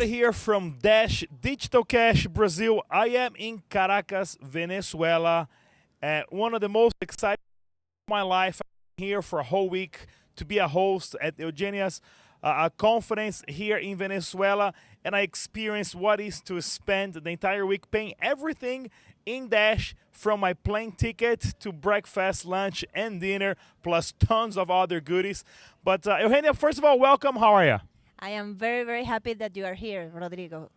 Charlie here from Dash Digital Cash Brazil. I am in Caracas, Venezuela. One of the most exciting of my life. I'm here for a whole week to be a host at Eugenia's conference here in Venezuela, and I experienced what is to spend the entire week paying everything in Dash, from my plane ticket to breakfast, lunch, and dinner, plus tons of other goodies. But Eugenia, first of all, welcome. How are you? I am very, very happy that you are here, Rodrigo.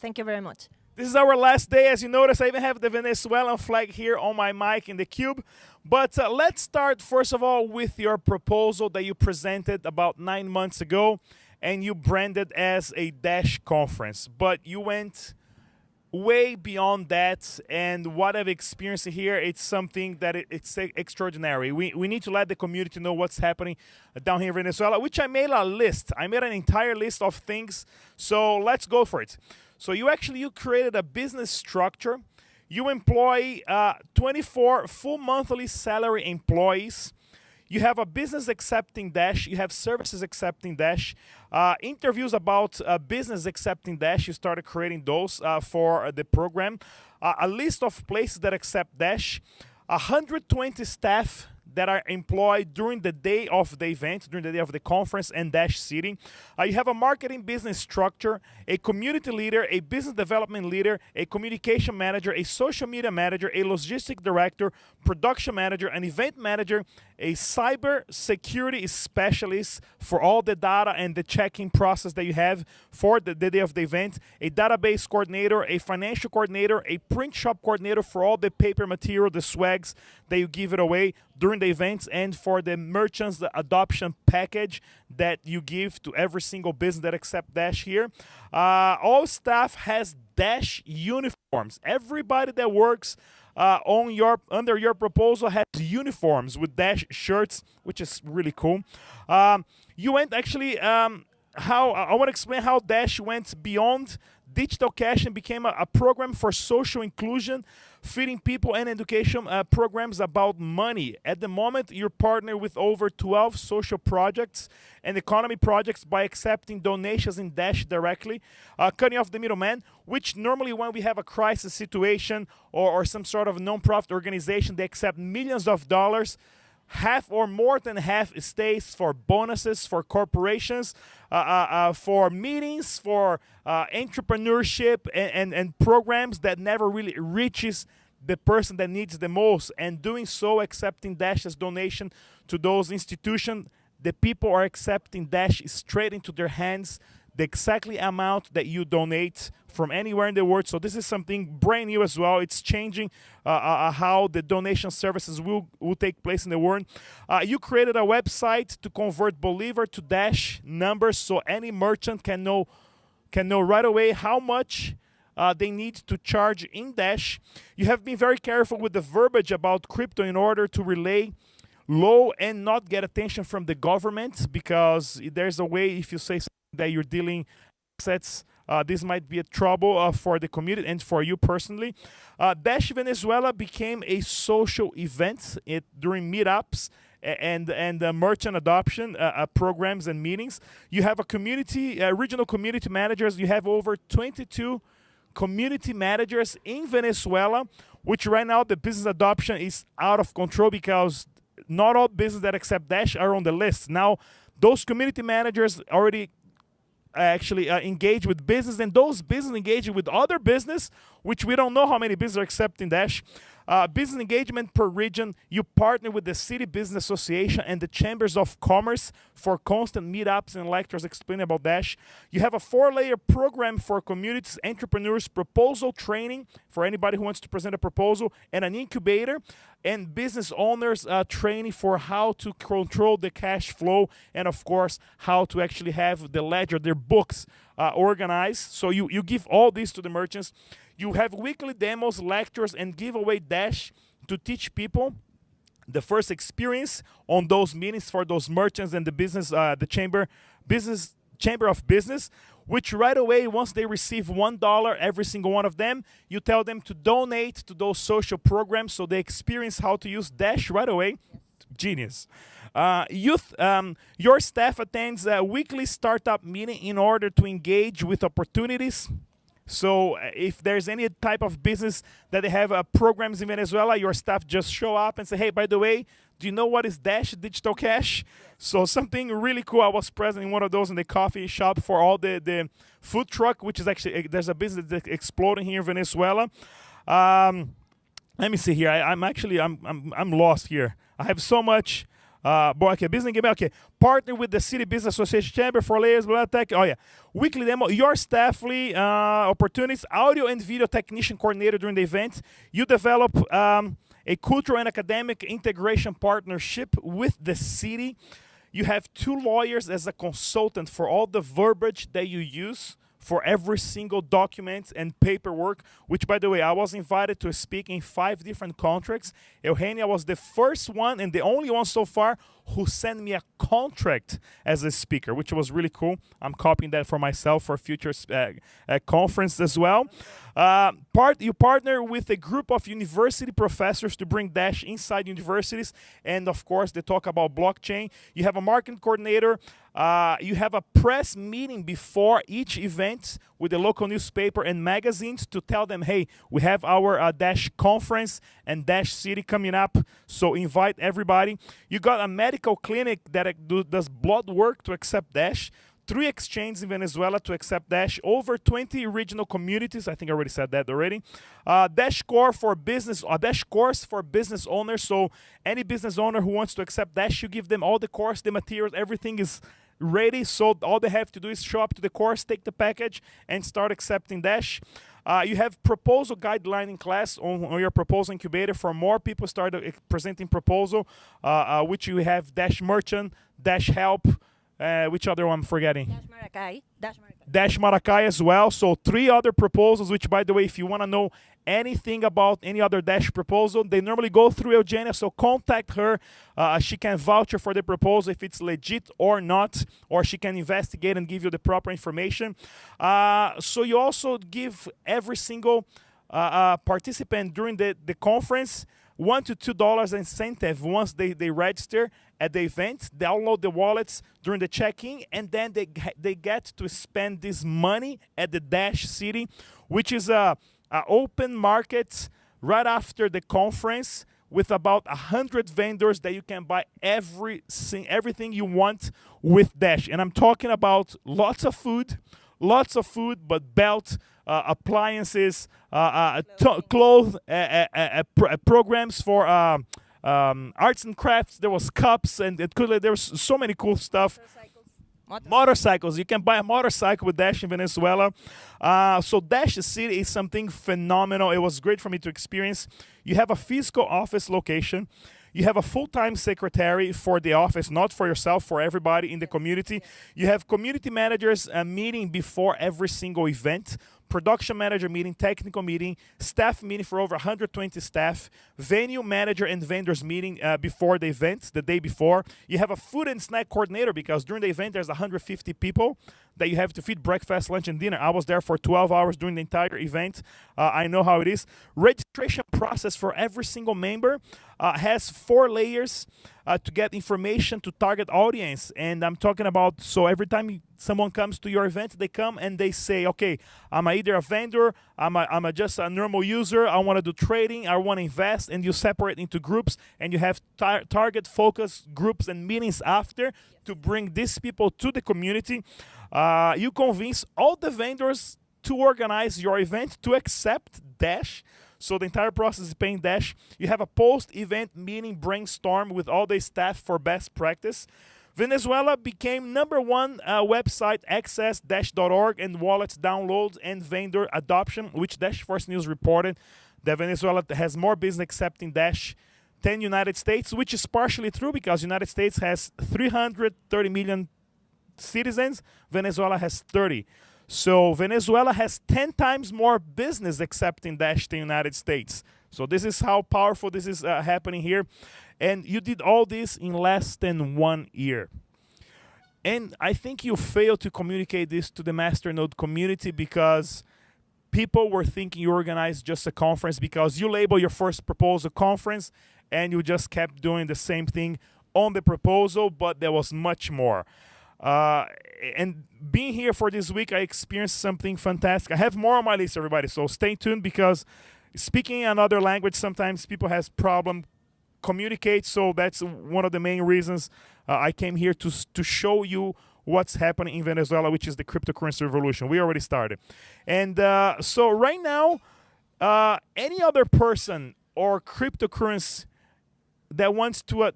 Thank you very much. This is our last day. As you notice, I even have the Venezuelan flag here on my mic in the cube. But let's start, first of all, with your proposal that you presented about 9 months ago, and you branded as a Dash conference. But you went way beyond that, and what I've experienced here, it's something that it's extraordinary. We need to let the community know what's happening down here in Venezuela, which I made a list. I made an entire list of things, so let's go for it. So you created a business structure. You employ 24 full monthly salary employees. You have a business accepting Dash. You have services accepting Dash. Interviews about business accepting Dash. You started creating those for the program. A list of places that accept Dash. 120 staff that are employed during the day of the event, during the day of the conference and Dash City. You have a marketing business structure, a community leader, a business development leader, a communication manager, a social media manager, a logistic director, production manager, an event manager, a cyber security specialist for all the data and the checking process that you have for the day of the event, a database coordinator, a financial coordinator, a print shop coordinator for all the paper material, the swags that you give it away during the events, and for the merchants, the adoption package that you give to every single business that accept Dash here. All staff has Dash uniforms. Everybody that works under your proposal has uniforms with Dash shirts, which is really cool. You went I want to explain how Dash went beyond digital cash and became a program for social inclusion, feeding people and education programs about money. At the moment, you're partnered with over 12 social projects and economy projects by accepting donations in Dash directly, cutting off the middleman, which normally when we have a crisis situation or some sort of non-profit organization, they accept millions of dollars. Half or more than half stays for bonuses, for corporations, for meetings, for entrepreneurship, and programs that never really reaches the person that needs the most. And doing so, accepting Dash as donation to those institutions, the people are accepting Dash straight into their hands, the exactly amount that you donate from anywhere in the world. So this is something brand new as well. It's changing how the donation services will take place in the world. You created a website to convert Bolivar to Dash numbers, so any merchant can know right away how much they need to charge in Dash. You have been very careful with the verbiage about crypto in order to relay low and not get attention from the government, because there's a way, if you say something that you're dealing assets, this might be a trouble for the community and for you personally. Dash Venezuela became a social event during meetups and merchant adoption programs and meetings. You have a community, regional community managers. You have over 22 community managers in Venezuela, which right now the business adoption is out of control because not all businesses that accept Dash are on the list. Now, those community managers already engage with business, and those business engage with other business, which we don't know how many businesses are accepting Dash. Business engagement per region, you partner with the City Business Association and the Chambers of Commerce for constant meetups and lectures explaining about Dash. You have a 4-layer program for communities, entrepreneurs, proposal training for anybody who wants to present a proposal, and an incubator, and business owners training for how to control the cash flow, and of course, how to actually have the ledger, their books organized. So you give all this to the merchants. You have weekly demos, lectures, and giveaway Dash to teach people the first experience on those meetings for those merchants and the business, the chamber of business, which right away, once they receive $1, every single one of them, you tell them to donate to those social programs so they experience how to use Dash right away Genius. Your staff attends a weekly startup meeting in order to engage with opportunities. So if there's any type of business that they have programs in Venezuela, your staff just show up and say, hey, by the way, do you know what is Dash Digital Cash? So something really cool. I was present in one of those in the coffee shop for all the food truck, which is actually, there's a business that's exploding here in Venezuela. Let me see here. I'm lost here. I have so much. Okay, business game. Okay, partner with the City Business Association Chamber for layers. Blah, tech. Oh yeah, weekly demo. Your staffly opportunities. Audio and video technician coordinator during the event. You develop a cultural and academic integration partnership with the city. You have 2 lawyers as a consultant for all the verbiage that you use for every single document and paperwork, which, by the way, I was invited to speak in 5 different contracts. Eugenia was the first one and the only one so far who sent me a contract as a speaker, which was really cool. I'm copying that for myself for future conference as well. You partner with a group of university professors to bring Dash inside universities, and of course, they talk about blockchain. You have a marketing coordinator. You have a press meeting before each event with the local newspaper and magazines to tell them, hey, we have our Dash conference and Dash City coming up, so invite everybody. You got a medical clinic that does blood work to accept Dash. 3 exchanges in Venezuela to accept Dash. Over 20 regional communities. I think I already said that already. Dash course for business owners. So any business owner who wants to accept Dash, you give them all the course, the materials, everything is ready. So all they have to do is show up to the course, take the package, and start accepting Dash. You have proposal guideline class on your proposal incubator for more people start presenting proposal, which you have Dash Merchant, Dash Help. Which other one I'm forgetting? Dash Maracay as well. So 3 other proposals, which, by the way, if you want to know anything about any other Dash proposal, they normally go through Eugenia, so contact her. She can vouch for the proposal if it's legit or not, or she can investigate and give you the proper information. So you also give every single participant during the conference $1 to $2 incentive once they register at the event, download the wallets during the check-in, and then they get to spend this money at the Dash City, which is a open market right after the conference with about 100 vendors that you can buy everything you want with Dash. And I'm talking about lots of food, but belt, appliances, clothes, programs for arts and crafts. There was cups, and there was so many cool stuff. Motorcycles. You can buy a motorcycle with Dash in Venezuela. So Dash City is something phenomenal. It was great for me to experience. You have a physical office location. You have a full-time secretary for the office, not for yourself, for everybody in the community. You have community managers meeting before every single event, production manager meeting, technical meeting, staff meeting for over 120 staff, venue manager and vendors meeting before the event, the day before. You have a food and snack coordinator because during the event there's 150 people that you have to feed breakfast, lunch, and dinner. I was there for 12 hours during the entire event. I know how it is. Registration process for every single member has 4 layers to get information to target audience. And I'm talking about, so every time someone comes to your event, they come and they say, okay, I'm either a vendor, I'm just a normal user, I want to do trading, I want to invest, and you separate into groups, and you have target focus groups and meetings after to bring these people to the community. You convince all the vendors to organize your event to accept Dash. So the entire process is paying Dash. You have a post-event meeting brainstorm with all the staff for best practice. Venezuela became #1 website access Dash.org and wallets downloads and vendor adoption, which Dash Force News reported that Venezuela has more business accepting Dash than United States, which is partially true because United States has 330 million citizens. Venezuela has 30. So Venezuela has 10 times more business accepting Dash than the United States. So this is how powerful this is happening here. And you did all this in less than 1 year. And I think you failed to communicate this to the Masternode community because people were thinking you organized just a conference because you label your first proposal conference and you just kept doing the same thing on the proposal, but there was much more. And being here for this week, I experienced something fantastic. I have more on my list, everybody, so stay tuned, because speaking another language, sometimes people has problem communicate, so that's one of the main reasons I came here to show you what's happening in Venezuela, which is the cryptocurrency revolution. We already started. And so right now, any other person or cryptocurrency that wants to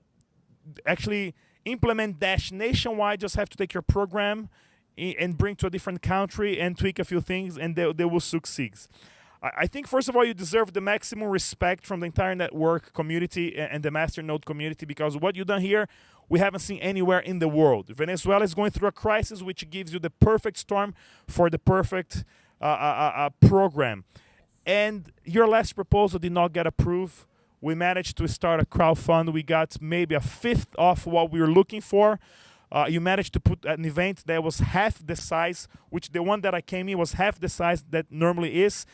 actually implement Dash nationwide just have to take your program and bring to a different country and tweak a few things, and they will succeed. I think, first of all, you deserve the maximum respect from the entire network community and the masternode community, because what you've done here, we haven't seen anywhere in the world. Venezuela is going through a crisis, which gives you the perfect storm for the perfect program. And your last proposal did not get approved. We managed to start a crowdfund. We got maybe a fifth of what we were looking for. You managed to put an event that was half the size, which the one that I came in was half the size that normally is.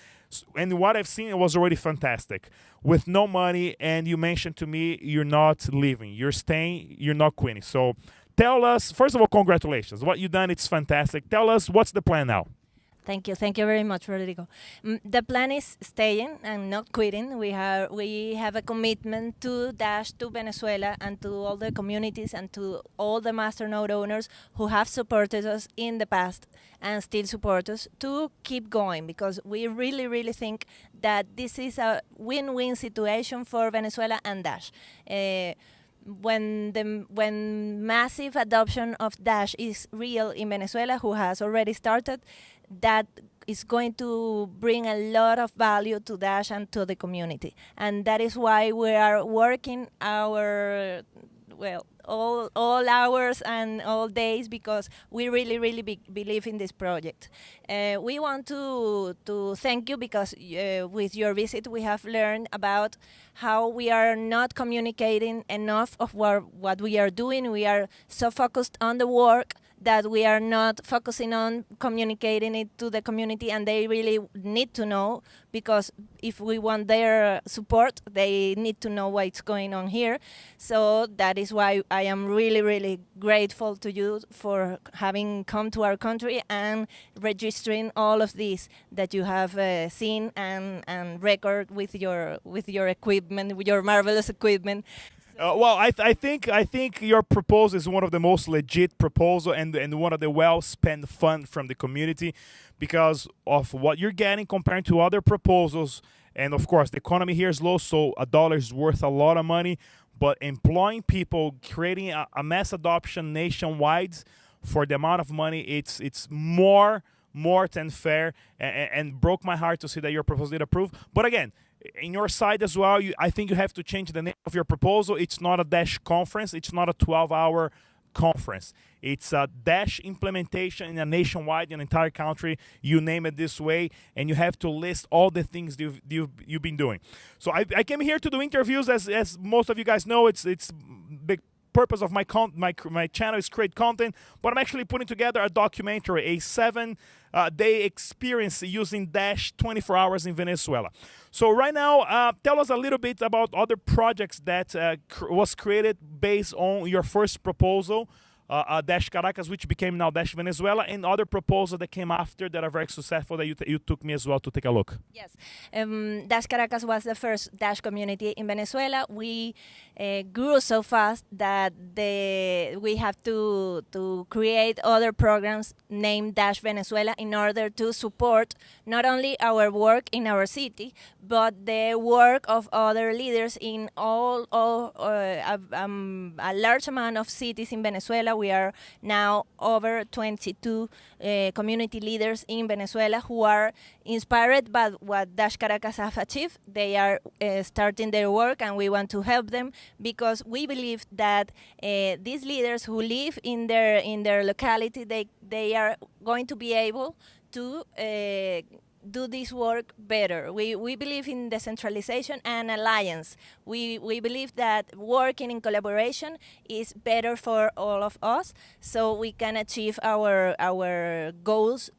And what I've seen, it was already fantastic. With no money, and you mentioned to me you're not leaving. You're staying, you're not quitting. So tell us, first of all, congratulations. What you've done, it's fantastic. Tell us, what's the plan now? Thank you very much, Rodrigo. The plan is staying and not quitting. We have a commitment to Dash, to Venezuela, and to all the communities and to all the masternode owners who have supported us in the past and still support us, to keep going, because we really think that this is a win-win situation for Venezuela and Dash. When massive adoption of Dash is real in Venezuela, who has already started, that is going to bring a lot of value to Dash and to the community. And that is why we are working all hours and all days, because we really believe in this project. We want to thank you, because with your visit we have learned about how we are not communicating enough of what we are doing. We are so focused on the work that we are not focusing on communicating it to the community, and they really need to know, because if we want their support, they need to know what's going on here. So that is why I am really grateful to you for having come to our country and registering all of this that you have seen and record with your equipment, with your marvelous equipment. Well, I think your proposal is one of the most legit proposal and one of the well-spent fund from the community, because of what you're getting compared to other proposals. And of course, the economy here is low, so a dollar is worth a lot of money. But employing people, creating a mass adoption nationwide for the amount of money, it's more than fair, and broke my heart to see that your proposal did approve. But again, in your side as well, I think you have to change the name of your proposal. It's not a Dash conference. It's not a 12-hour conference. It's a Dash implementation in a nationwide, in an entire country. You name it this way, and you have to list all the things you've been doing. So I came here to do interviews, as most of you guys know. It's big purpose of my channel is create content, but I'm actually putting together a documentary, a 7-day experience using Dash 24 hours in Venezuela. So right now, tell us a little bit about other projects that was created based on your first proposal, Dash Caracas, which became now Dash Venezuela, and other proposals that came after that are very successful that you took me as well to take a look. Yes, Dash Caracas was the first Dash community in Venezuela. We grew so fast that we have to create other programs named Dash Venezuela in order to support not only our work in our city, but the work of other leaders in a large amount of cities in Venezuela. We are now over 22 community leaders in Venezuela who are inspired by what Dash Caracas have achieved. They are starting their work, and we want to help them, because we believe that these leaders who live in their locality, they are going to be able to do this work better. We believe in decentralization and alliance. We believe that working in collaboration is better for all of us, so we can achieve our goals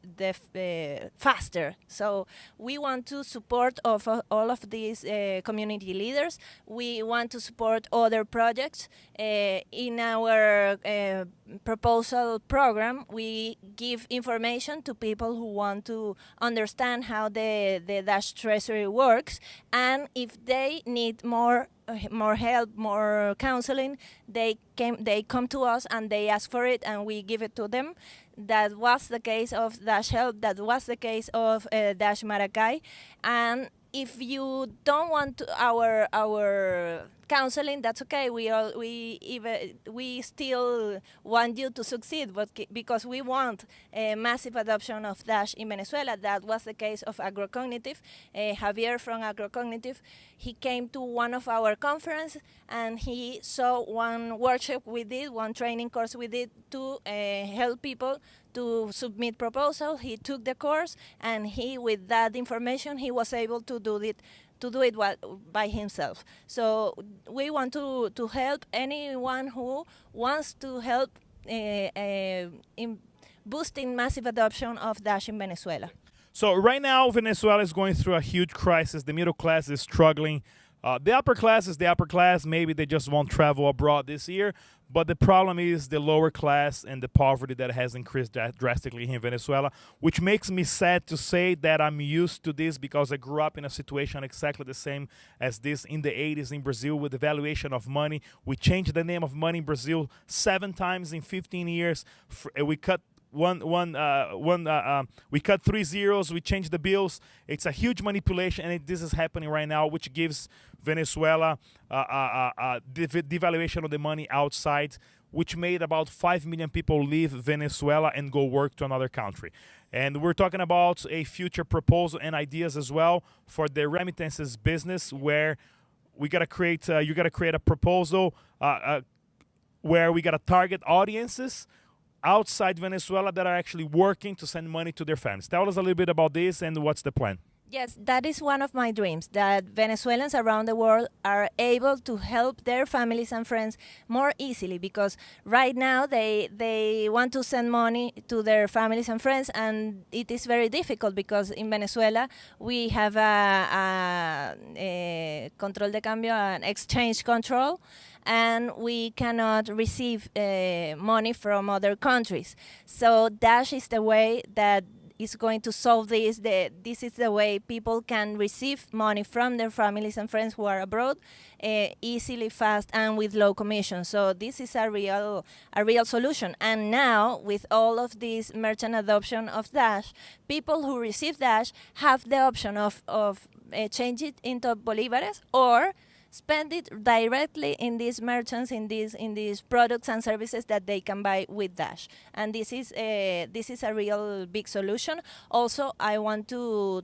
faster. So we want to support all of these community leaders. We want to support other projects. In our proposal program, we give information to people who want to understand how the Dash Treasury works, and if they need more help, more counseling, they come to us and they ask for it, and we give it to them. That was the case of Dash Help. That was the case of Dash Maracay. And if you don't want our counseling, that's okay. We still want you to succeed, but because we want a massive adoption of Dash in Venezuela. That was the case of Agrocognitive. Javier from Agrocognitive, he came to one of our conferences and he saw one workshop we did, one training course we did to help people to submit proposals. He took the course, and with that information, he was able to do it by himself. So we want to help anyone who wants to help in boosting massive adoption of Dash in Venezuela. So right now, Venezuela is going through a huge crisis. The middle class is struggling. The upper class is the upper class. Maybe they just won't travel abroad this year. But the problem is the lower class and the poverty that has increased drastically in Venezuela, which makes me sad to say that I'm used to this because I grew up in a situation exactly the same as this in the 80s in Brazil with the valuation of money. We changed the name of money in Brazil 7 times in 15 years. We cut we cut 3 zeros, we changed the bills. It's a huge manipulation, and this is happening right now, which gives Venezuela devaluation of the money outside, which made about 5 million people leave Venezuela and go work to another country. And we're talking about a future proposal and ideas as well for the remittances business, where we gotta create you gotta create a proposal where we gotta target audiences outside Venezuela that are actually working to send money to their families. Tell us a little bit about this and what's the plan. Yes, that is one of my dreams, that Venezuelans around the world are able to help their families and friends more easily, because right now they want to send money to their families and friends, and it is very difficult because in Venezuela we have a control de cambio, an exchange control, and we cannot receive money from other countries. So Dash is the way that is going to solve this. This is the way people can receive money from their families and friends who are abroad easily, fast, and with low commission. So this is a real solution. And now, with all of this merchant adoption of Dash, people who receive Dash have the option of change it into bolívares or spend it directly in these merchants, in these products and services that they can buy with Dash. And this is a real big solution. Also, I want to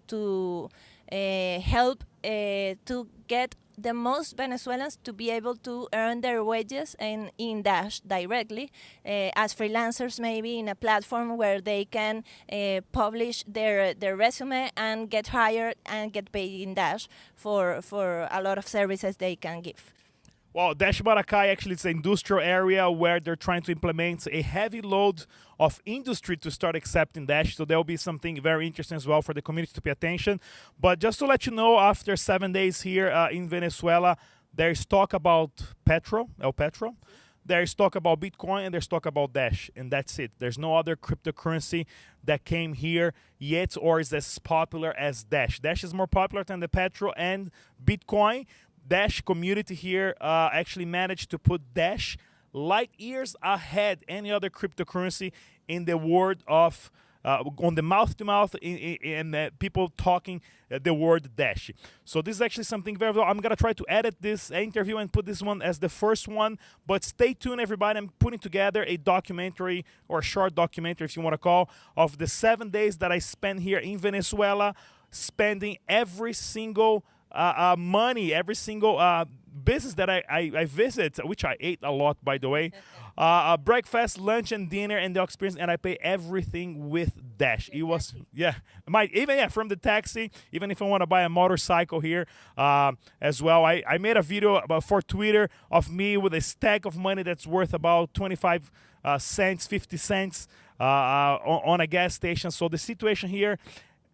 help to get the most Venezuelans to be able to earn their wages in Dash directly as freelancers, maybe in a platform where they can publish their resume and get hired and get paid in Dash for a lot of services they can give. Well, Dash Maracay actually is an industrial area where they're trying to implement a heavy load of industry to start accepting Dash. So there will be something very interesting as well for the community to pay attention. But just to let you know, after 7 days here in Venezuela, there's talk about El Petro. There's talk about Bitcoin, and there's talk about Dash, and that's it. There's no other cryptocurrency that came here yet or is as popular as Dash. Dash is more popular than the Petro and Bitcoin. Dash community here actually managed to put Dash light years ahead any other cryptocurrency in the word of on the mouth-to-mouth and people talking the word Dash. So this is actually something very well. I'm going to try to edit this interview and put this one as the first one, but stay tuned, everybody. I'm putting together a documentary, or a short documentary if you want to call, of the 7 days that I spent here in Venezuela, spending every single money, every single business that I visit, which I ate a lot, by the way. Breakfast, lunch, and dinner, and the experience, and I pay everything with Dash. It was from the taxi. Even if I want to buy a motorcycle here, as well. I made a video for Twitter of me with a stack of money that's worth about 25 cents, 50 cents on a gas station. So the situation here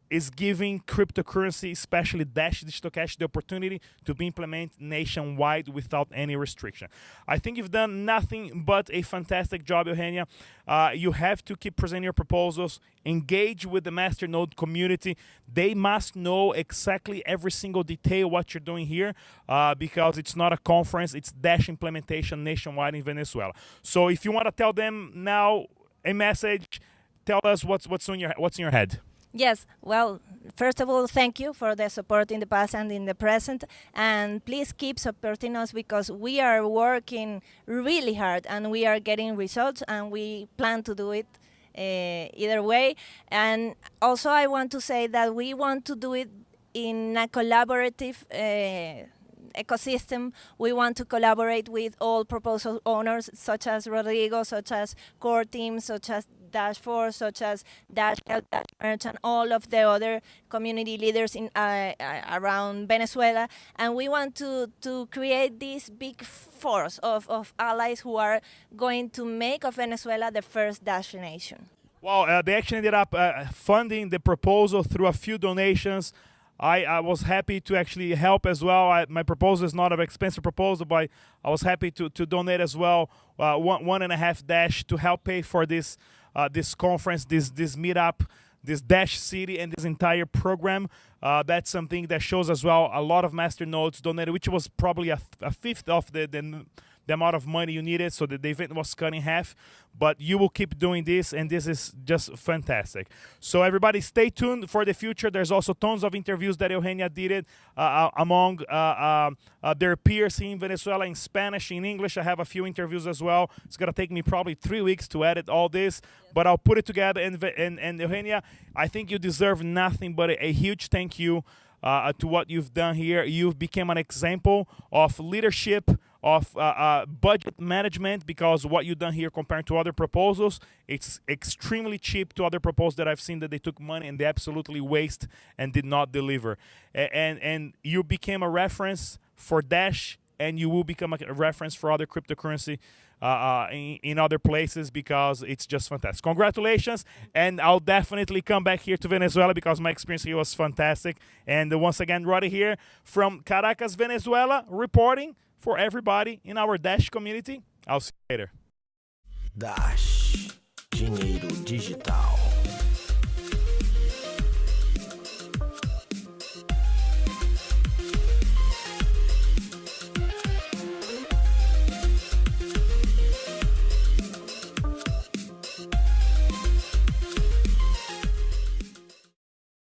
is giving cryptocurrency, especially Dash Digital Cash, the opportunity to be implemented nationwide without any restriction. I think you've done nothing but a fantastic job, Eugenia. You have to keep presenting your proposals, engage with the Masternode community. They must know exactly every single detail what you're doing here, because it's not a conference, it's Dash implementation nationwide in Venezuela. So if you want to tell them now a message, tell us what's in your head. Yes, well, first of all, thank you for the support in the past and in the present, and please keep supporting us because we are working really hard and we are getting results, and we plan to do it either way. And also I want to say that we want to do it in a collaborative ecosystem. We want to collaborate with all proposal owners, such as Rodrigo, such as core teams, such as Dashforce, such as Dash Help, Dash Merch, and all of the other community leaders in around Venezuela. And we want to create this big force of allies who are going to make of Venezuela the first Dash nation. Well, they actually ended up funding the proposal through a few donations. I was happy to actually help as well. My proposal is not an expensive proposal, but I was happy to donate as well 1.5 Dash to help pay for this this conference, this meetup, this Dash City, and this entire program. That's something that shows as well a lot of masternodes donated, which was probably a fifth of the amount of money you needed, so that the event was cut in half. But you will keep doing this, and this is just fantastic. So everybody stay tuned for the future. There's also tons of interviews that Eugenia did it among their peers in Venezuela in Spanish, in English. I have a few interviews as well. It's going to take me probably 3 weeks to edit all this, but I'll put it together. And Eugenia, I think you deserve nothing but a huge thank you to what you've done here. You've become an example of leadership, of budget management, because what you've done here compared to other proposals, it's extremely cheap to other proposals that I've seen that they took money and they absolutely waste and did not deliver. And you became a reference for Dash, and you will become a reference for other cryptocurrency in other places, because it's just fantastic. Congratulations, and I'll definitely come back here to Venezuela because my experience here was fantastic. And once again, Roddy here from Caracas, Venezuela, reporting for everybody in our Dash community. I'll see you later. Dash, dinheiro digital.